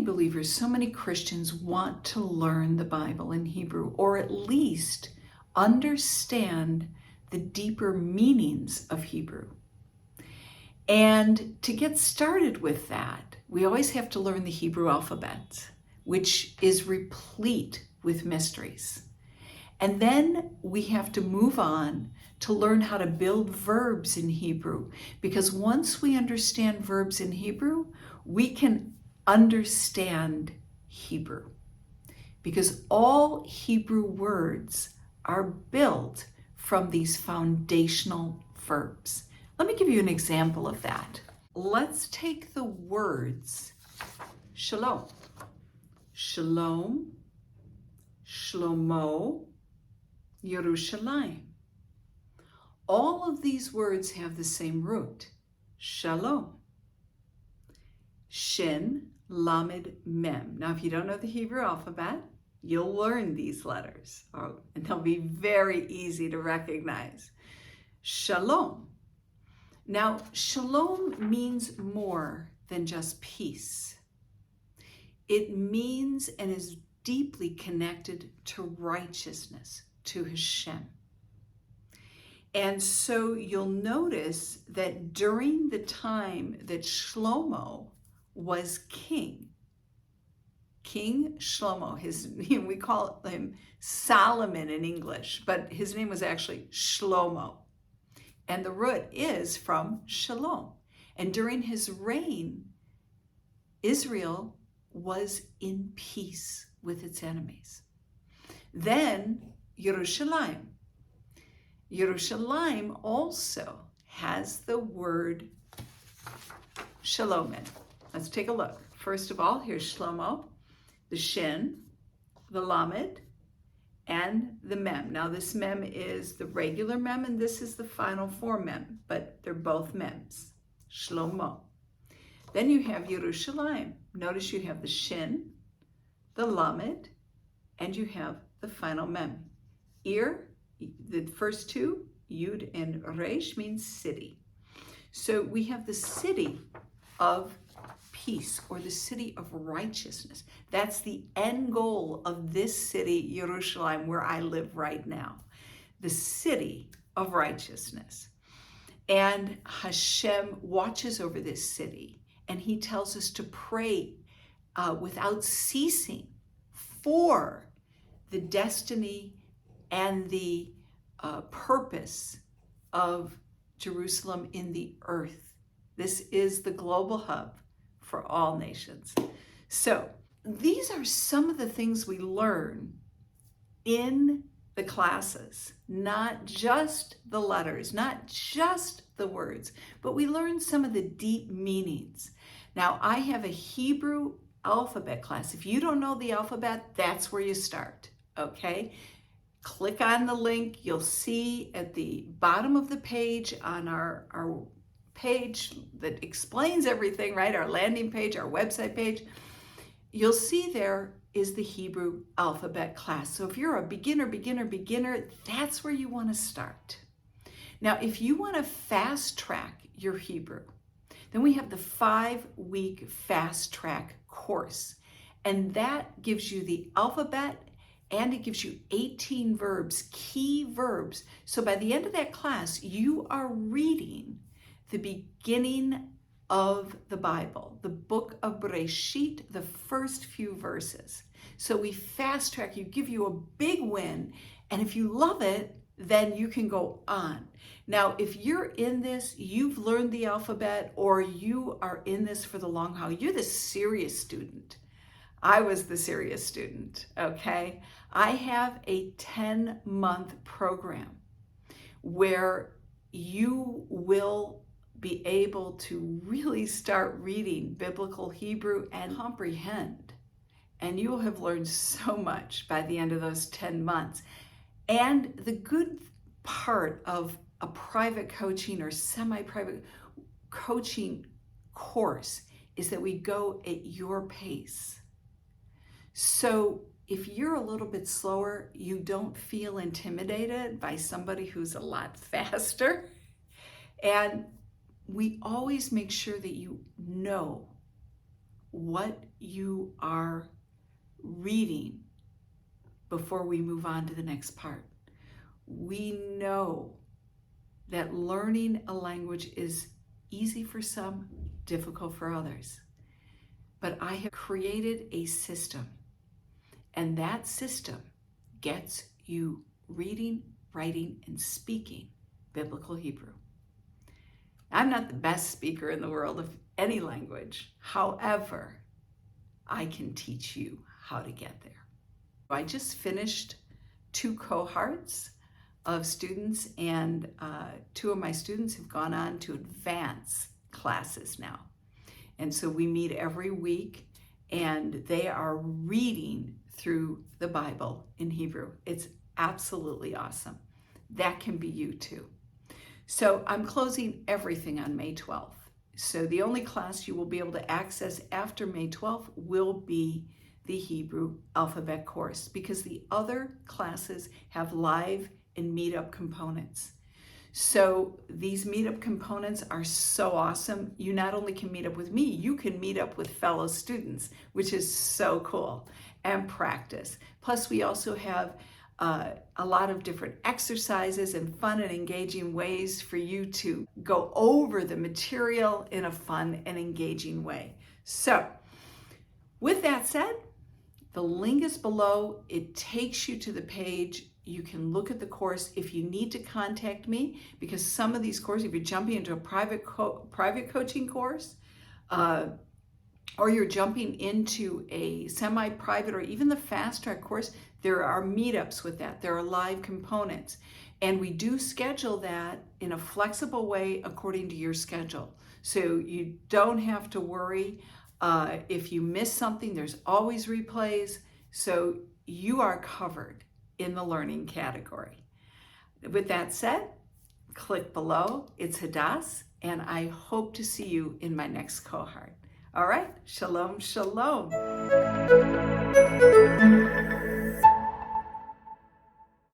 believers, so many Christians want to learn the Bible in Hebrew, or at least understand the deeper meanings of Hebrew. And to get started with that, we always have to learn the Hebrew alphabet, which is replete with mysteries. And then we have to move on to learn how to build verbs in Hebrew, because once we understand verbs in Hebrew, we can understand Hebrew, because all Hebrew words are built from these foundational verbs. Let me give you an example of that. Let's take the words Shalom, Shalom, Shlomo, Yerushalayim. All of these words have the same root, Shalom. Shin, Lamed, Mem. Now, if you don't know the Hebrew alphabet, you'll learn these letters, and they'll be very easy to recognize. Shalom. Now, shalom means more than just peace. It means and is deeply connected to righteousness, to Hashem. And so you'll notice that during the time that Shlomo was king, King Shlomo, we call him Solomon in English, but his name was actually Shlomo. And the root is from Shalom. And during his reign, Israel was in peace with its enemies. Then Yerushalayim. Yerushalayim also has the word Shalom in. Let's take a look. First of all, here's Shlomo, the Shin, the Lamed, and the Mem. Now this Mem is the regular Mem, and this is the final form Mem, but they're both Mems. Shlomo. Then you have Yerushalayim. Notice you have the Shin, the Lamed, and you have the final Mem. The first two, Yud and Resh, means city. So we have the city of peace, or the city of righteousness. That's the end goal of this city, Yerushalayim, where I live right now. The city of righteousness. And Hashem watches over this city, and he tells us to pray without ceasing for the destiny and the purpose of Jerusalem in the earth. This is the global hub for all nations. So these are some of the things we learn in the classes, not just the letters, not just the words, but we learn some of the deep meanings. Now, I have a Hebrew alphabet class. If you don't know the alphabet, that's where you start, okay? Click on the link. You'll see at the bottom of the page on our page that explains everything, right? Our landing page, our website page. You'll see there is the Hebrew alphabet class. So if you're a beginner, that's where you want to start. Now, if you want to fast track your Hebrew, then we have the 5-week fast track course. And that gives you the alphabet, and it gives you 18 verbs, key verbs. So by the end of that class, you are reading the beginning of the Bible, the book of Bereshit, the first few verses. So we fast track you, give you a big win, and if you love it, then you can go on. Now, if you're in this, you've learned the alphabet, or you are in this for the long haul, you're the serious student. I was the serious student, okay? I have a 10-month program where you will be able to really start reading biblical Hebrew and comprehend. And you will have learned so much by the end of those 10 months. And the good part of a private coaching or semi-private coaching course is that we go at your pace. So if you're a little bit slower, you don't feel intimidated by somebody who's a lot faster. And we always make sure that you know what you are reading before we move on to the next part. We know that learning a language is easy for some, difficult for others. But I have created a system, and that system gets you reading, writing, and speaking Biblical Hebrew. I'm not the best speaker in the world of any language. However, I can teach you how to get there. I just finished 2 cohorts of students, and 2 of my students have gone on to advanced classes now. And so we meet every week, and they are reading through the Bible in Hebrew. It's absolutely awesome. That can be you too. So I'm closing everything on May 12th. So the only class you will be able to access after May 12th will be the Hebrew alphabet course, because the other classes have live and meetup components. So these meetup components are so awesome. You not only can meet up with me, you can meet up with fellow students, which is so cool, and practice. Plus, we also have a lot of different exercises and fun and engaging ways for you to go over the material in a fun and engaging way. So with that said, the link is below. It takes you to the page. You can look at the course. If you need to contact me, because some of these courses, if you're jumping into a private coaching course, or you're jumping into a semi-private or even the fast track course, there are meetups with that. There are live components. And we do schedule that in a flexible way according to your schedule. So you don't have to worry. If you miss something, there's always replays. So you are covered in the learning category. With that said, click below. It's Hadass, and I hope to see you in my next cohort. All right, shalom, shalom.